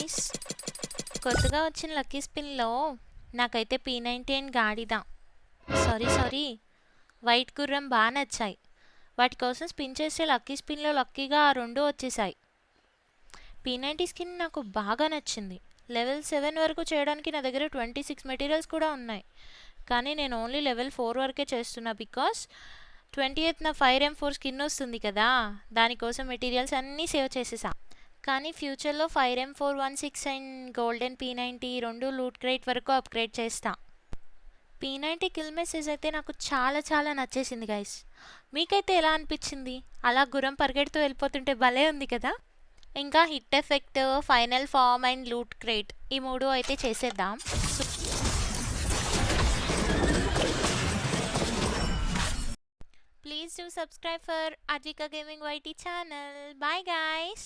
Guys, కొత్తగా వచ్చిన lucky స్పిన్లో నాకైతే P90 అండ్ గాడిద సారీ వైట్ గుర్రం బాగా నచ్చాయి. వాటి కోసం స్పిన్ చేస్తే లక్కీ స్పిన్లో లక్కీగా ఆ రెండు వచ్చేసాయి. P90 స్కిన్ నాకు బాగా నచ్చింది. లెవెల్ 7 వరకు చేయడానికి నా దగ్గర 26 మెటీరియల్స్ కూడా ఉన్నాయి, కానీ నేను ఓన్లీ లెవెల్ 4 వరకే చేస్తున్నా. బికాస్ 28న ఫైర్ M4 స్కిన్ వస్తుంది కదా, దానికోసం మెటీరియల్స్ అన్నీ సేవ్ చేసేసా. కానీ ఫ్యూచర్లో fire M416 and golden P90 రెండు లూట్ క్రేట్ వరకు అప్గ్రేడ్ చేస్తా. P90 కిల్ మెసేజ్ అయితే నాకు చాలా నచ్చేసింది గైస్. మీకైతే ఎలా అనిపించింది? అలా గుర్రం పరిగెడుతూ వెళ్ళిపోతుంటే భలే ఉంది కదా. ఇంకా hit effect, final form and loot crate ఈ మూడు అయితే చేసేద్దాం. Please do subscribe for Advika Gaming YT channel. Bye guys.